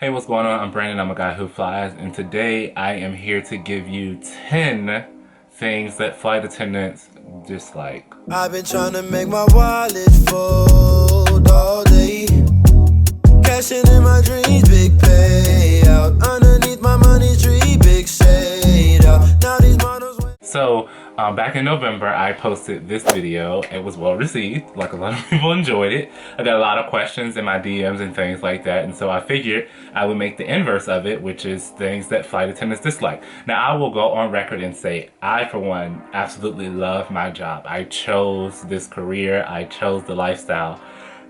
Hey, what's going on? I'm Brandon. I'm a guy who flies, and today I am here to give you 10 things that flight attendants dislike. I've been trying to make my wallet fold all day. Cashing in my dreams, big payout. Underneath my money tree, big shade out. Now these models. So, back in November, I posted this video. It was well received, like a lot of people enjoyed it. I got a lot of questions in my DMs and things like that, and so I figured I would make the inverse of it, which is things that flight attendants dislike. Now, I will go on record and say, I, for one, absolutely love my job. I chose this career, I chose the lifestyle,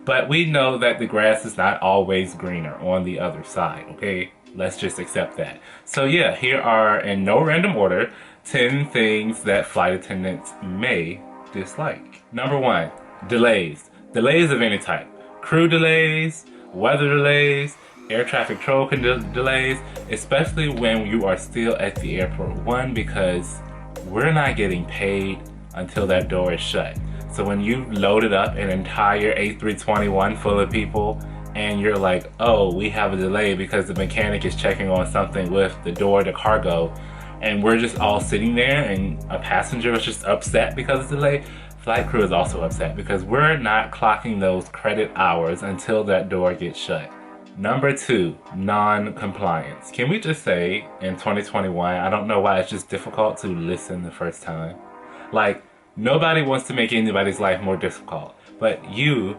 but we know that the grass is not always greener on the other side, okay? Let's just accept that. So yeah, here are, in no random order, 10 things that flight attendants may dislike. Number 1, delays. Delays of any type. Crew delays, weather delays, air traffic control delays, especially when you are still at the airport. One, because we're not getting paid until that door is shut. So when you've loaded up an entire A321 full of people and you're like, oh, we have a delay because the mechanic is checking on something with the door to cargo, and we're just all sitting there and a passenger is just upset because it's delayed, flight crew is also upset because we're not clocking those credit hours until that door gets shut. Number 2, non-compliance. Can we just say in 2021, I don't know why it's just difficult to listen the first time. Like, nobody wants to make anybody's life more difficult, but you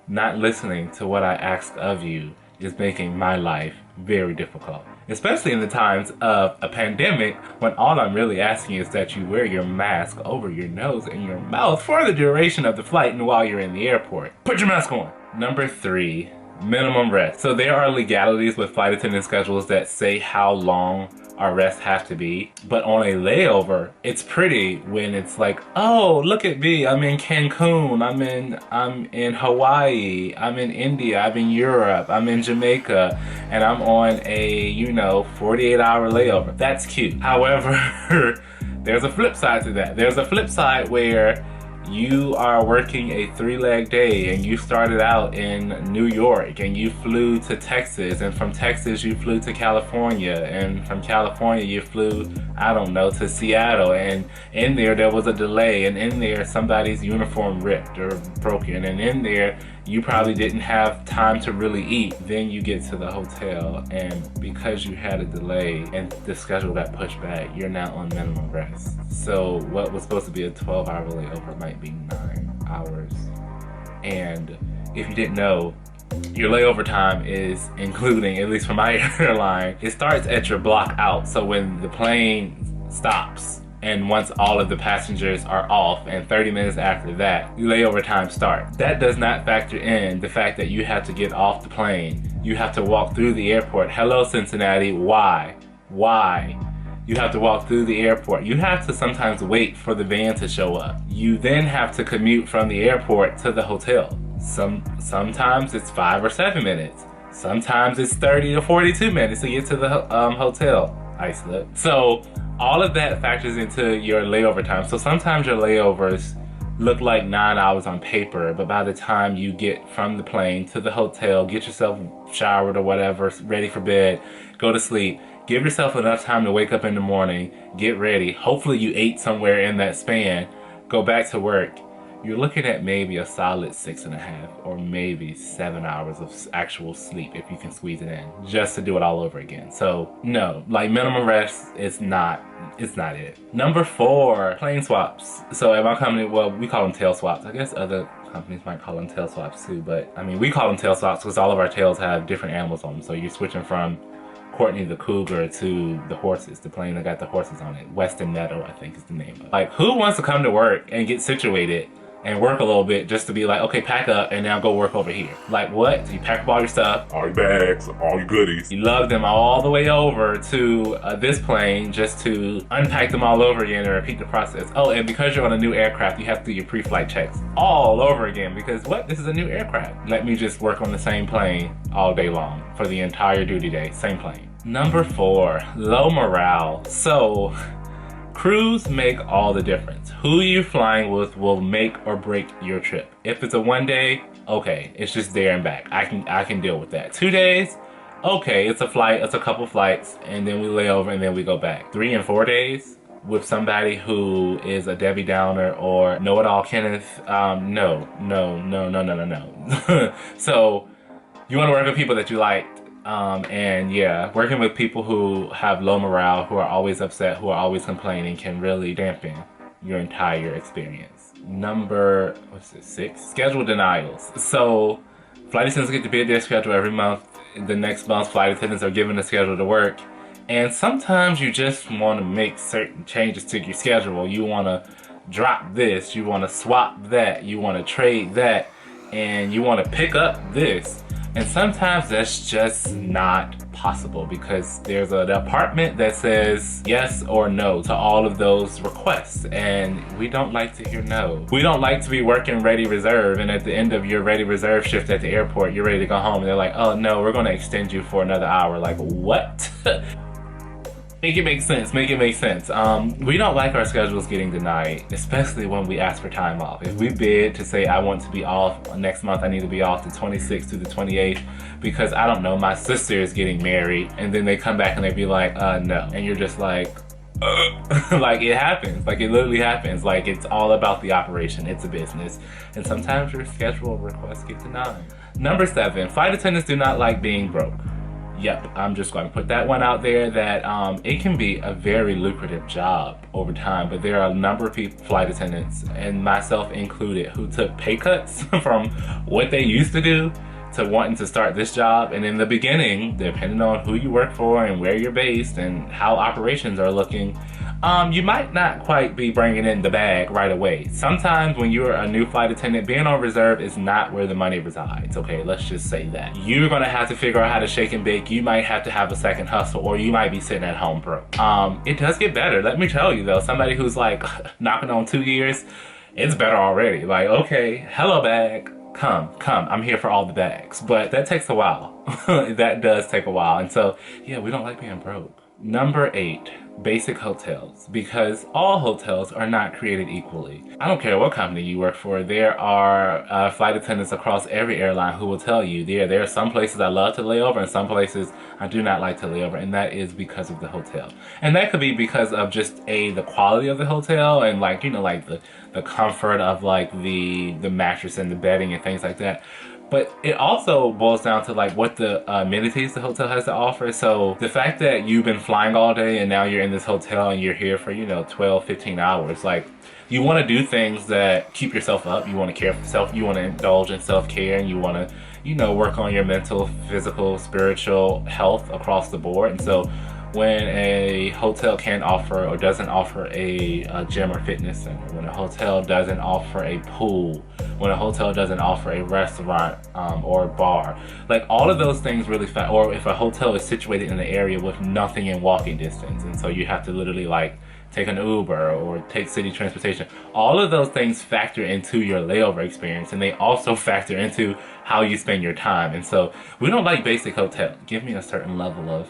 not listening to what I ask of you is making my life very difficult. Especially in the times of a pandemic when all I'm really asking is that you wear your mask over your nose and your mouth for the duration of the flight and while you're in the airport. Put your mask on. Number 3, minimum rest. So there are legalities with flight attendant schedules that say how long our rests have to be, but on a layover, it's pretty when it's like, oh, look at me, I'm in Cancun, I'm in Hawaii, I'm in India, I'm in Europe, I'm in Jamaica, and I'm on a, 48-hour layover. That's cute. However, there's a flip side to that. There's a flip side where you are working a 3-leg day and you started out in New York and you flew to Texas, and from Texas you flew to California, and from California you flew, I don't know, to Seattle, and in there was a delay, and in there somebody's uniform ripped or broken, and in there you probably didn't have time to really eat. Then you get to the hotel, and because you had a delay and the schedule got pushed back, you're now on minimum rest. So what was supposed to be a 12-hour layover might be 9 hours. And if you didn't know, your layover time is including, at least for my airline, it starts at your block out. So when the plane stops, and once all of the passengers are off, and 30 minutes after that, layover time starts. That does not factor in the fact that you have to get off the plane. You have to walk through the airport. Hello, Cincinnati, why? Why? You have to walk through the airport. You have to sometimes wait for the van to show up. You then have to commute from the airport to the hotel. Sometimes it's 5 or 7 minutes. Sometimes it's 30 or 42 minutes to get to the hotel. Isolate. So all of that factors into your layover time. So sometimes your layovers look like 9 hours on paper, but by the time you get from the plane to the hotel, get yourself showered or whatever, ready for bed, go to sleep, give yourself enough time to wake up in the morning, get ready, hopefully you ate somewhere in that span, go back to work, you're looking at maybe a solid 6.5 or maybe 7 hours of actual sleep if you can squeeze it in, just to do it all over again. So no, like minimum rest, it's not it. Number 4, plane swaps. So at my company, well, we call them tail swaps. I guess other companies might call them tail swaps too, but I mean, we call them tail swaps because all of our tails have different animals on them. So you're switching from Courtney the cougar to the horses, the plane that got the horses on it. Western Meadow, I think is the name of it. Like, who wants to come to work and get situated and work a little bit just to be like, okay, pack up and now go work over here? Like, what? So you pack up all your stuff, all your bags, all your goodies. You lug them all the way over to this plane just to unpack them all over again and repeat the process. Oh, and because you're on a new aircraft, you have to do your pre-flight checks all over again because what? This is a new aircraft. Let me just work on the same plane all day long for the entire duty day, same plane. Number 4, low morale. So, crews make all the difference. Who you're flying with will make or break your trip. If it's a 1 day, okay, it's just there and back. I can deal with that. 2 days, okay, it's a flight, it's a couple flights, and then we lay over and then we go back. 3 and 4 days with somebody who is a Debbie Downer or know-it-all Kenneth, no. So you want to work with people that you like. And yeah, working with people who have low morale, who are always upset, who are always complaining can really dampen your entire experience. Number, 6? Schedule denials. So flight attendants get to bid their schedule every month. The next month, flight attendants are given a schedule to work. And sometimes you just want to make certain changes to your schedule. You want to drop this, you want to swap that, you want to trade that, and you want to pick up this. And sometimes that's just not possible because there's a department that says yes or no to all of those requests. And we don't like to hear no. We don't like to be working ready reserve, and at the end of your ready reserve shift at the airport, you're ready to go home and they're like, oh no, we're going to extend you for another hour. Like, what? Make it make sense, make it make sense. We don't like our schedules getting denied, especially when we ask for time off. If we bid to say I want to be off next month, I need to be off the 26th to the 28th because I don't know, my sister is getting married, and then they come back and they be like, no. And you're just like, like it happens, like it literally happens. Like it's all about the operation, it's a business. And sometimes your schedule requests get denied. Number 7, flight attendants do not like being broke. Yep, I'm just going to put that one out there that it can be a very lucrative job over time, but there are a number of people, flight attendants, and myself included, who took pay cuts from what they used to do to wanting to start this job. And in the beginning, depending on who you work for and where you're based and how operations are looking, you might not quite be bringing in the bag right away. Sometimes when you're a new flight attendant, being on reserve is not where the money resides, okay? Let's just say that. You're gonna have to figure out how to shake and bake. You might have to have a second hustle, or you might be sitting at home broke. It does get better, let me tell you though. Somebody who's like knocking on 2 years, it's better already. Like, okay, hello bag, come, I'm here for all the bags. But that takes a while. That does take a while. And so, yeah, we don't like being broke. Number 8, basic hotels, because all hotels are not created equally. I don't care what company you work for, there are flight attendants across every airline who will tell you there are some places I love to lay over and some places I do not like to lay over, and that is because of the hotel. And that could be because of just the quality of the hotel and like, you know, like the comfort of like the mattress and the bedding and things like that. But it also boils down to like what the amenities the hotel has to offer. So the fact that you've been flying all day and now you're in this hotel and you're here for, you know, 12, 15 hours, like you want to do things that keep yourself up. You want to care for yourself. You want to indulge in self-care, and you want to, you know, work on your mental, physical, spiritual health across the board. And so when a hotel can't offer or doesn't offer a gym or fitness center, when a hotel doesn't offer a pool, when a hotel doesn't offer a restaurant or a bar, like all of those things really or if a hotel is situated in an area with nothing in walking distance, and so you have to literally like take an Uber or take city transportation, all of those things factor into your layover experience, and they also factor into how you spend your time. And so we don't like basic hotel. Give me a certain level of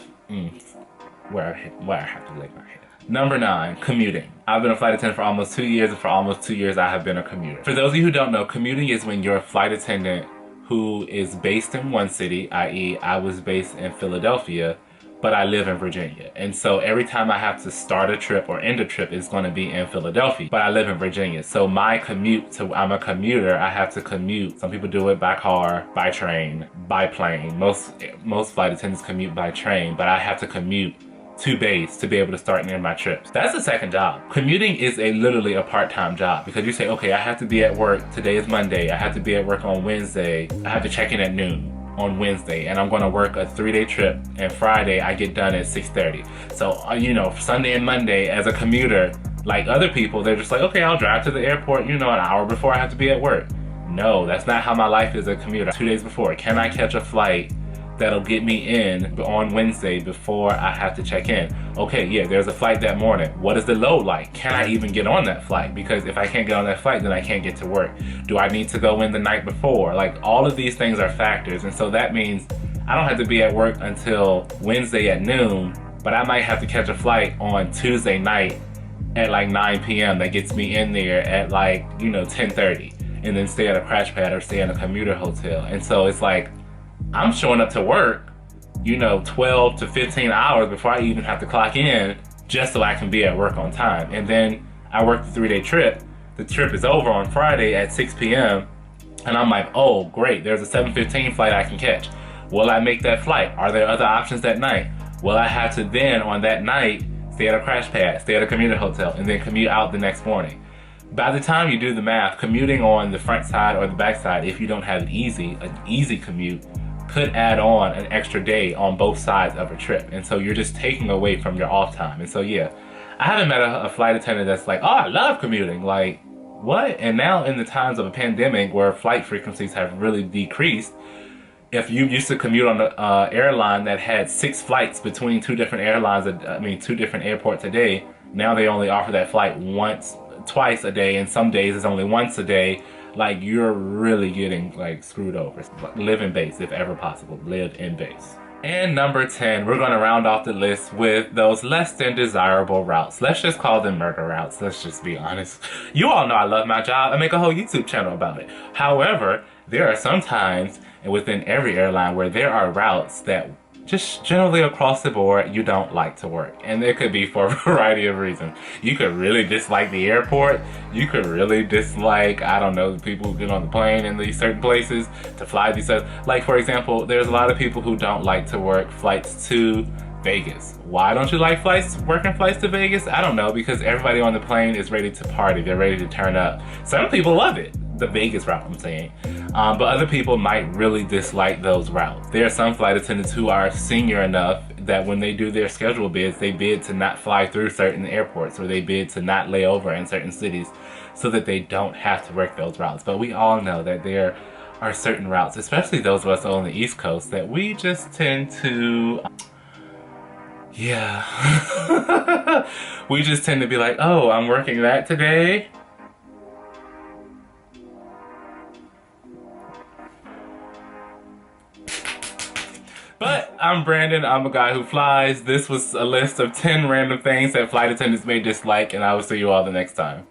where I have to lay my head. Number 9, commuting. I've been a flight attendant for almost 2 years, and for almost 2 years I have been a commuter. For those of you who don't know, commuting is when you're a flight attendant who is based in one city, i.e. I was based in Philadelphia, but I live in Virginia. And so every time I have to start a trip or end a trip, it's going to be in Philadelphia, but I live in Virginia. So my commute, I'm a commuter, I have to commute. Some people do it by car, by train, by plane. Most flight attendants commute by train, but I have to commute to base to be able to start and end my trips. That's a second job. Commuting is literally a part-time job, because you say, okay, I have to be at work, today is Monday, I have to be at work on Wednesday, I have to check in at noon on Wednesday, and I'm gonna work a 3-day trip, and Friday I get done at 6:30. So, you know, Sunday and Monday as a commuter, like other people, they're just like, okay, I'll drive to the airport, you know, an hour before I have to be at work. No, that's not how my life is as a commuter. 2 days before, can I catch a flight that'll get me in on Wednesday before I have to check in? Okay, yeah, there's a flight that morning. What is the load like? Can I even get on that flight? Because if I can't get on that flight, then I can't get to work. Do I need to go in the night before? Like, all of these things are factors. And so that means I don't have to be at work until Wednesday at noon, but I might have to catch a flight on Tuesday night at like 9 p.m. that gets me in there at like, you know, 10:30, and then stay at a crash pad or stay in a commuter hotel. And so it's like, I'm showing up to work you know, 12 to 15 hours before I even have to clock in, just so I can be at work on time. And then I work the 3-day trip. The trip is over on Friday at 6 p.m. and I'm like, oh great, there's a 7:15 flight I can catch. Will I make that flight? Are there other options that night? Will I have to then on that night stay at a crash pad, stay at a commuter hotel, and then commute out the next morning? By the time you do the math, commuting on the front side or the back side, if you don't have an easy commute, could add on an extra day on both sides of a trip. And so you're just taking away from your off time. And so yeah, I haven't met a flight attendant that's like, oh, I love commuting. Like, what? And now in the times of a pandemic where flight frequencies have really decreased, if you used to commute on an airline that had 6 flights between 2 different airlines, 2 different airports a day, now they only offer that flight twice a day, and some days it's only once a day. Like, you're really getting like screwed over. Live in base if ever possible. Live in base. And number 10, we're gonna round off the list with those less than desirable routes. Let's just call them murder routes. Let's just be honest. You all know I love my job. I make a whole YouTube channel about it. However, there are some times within every airline where there are routes that just generally across the board you don't like to work, and it could be for a variety of reasons. You could really dislike the airport. You could really dislike, I don't know, the people who get on the plane in these certain places to fly these certain, like for example, there's a lot of people who don't like to work flights to Vegas. Why don't you like working flights to Vegas? I don't know, because everybody on the plane is ready to party. They're ready to turn up. Some people love it, the Vegas route I'm saying. But other people might really dislike those routes. There are some flight attendants who are senior enough that when they do their schedule bids, they bid to not fly through certain airports, or they bid to not lay over in certain cities so that they don't have to work those routes. But we all know that there are certain routes, especially those of us on the East Coast, that we just tend to, yeah. We just tend to be like, oh, I'm working that today. But I'm Brandon, I'm a guy who flies. This was a list of 10 random things that flight attendants may dislike, and I will see you all the next time.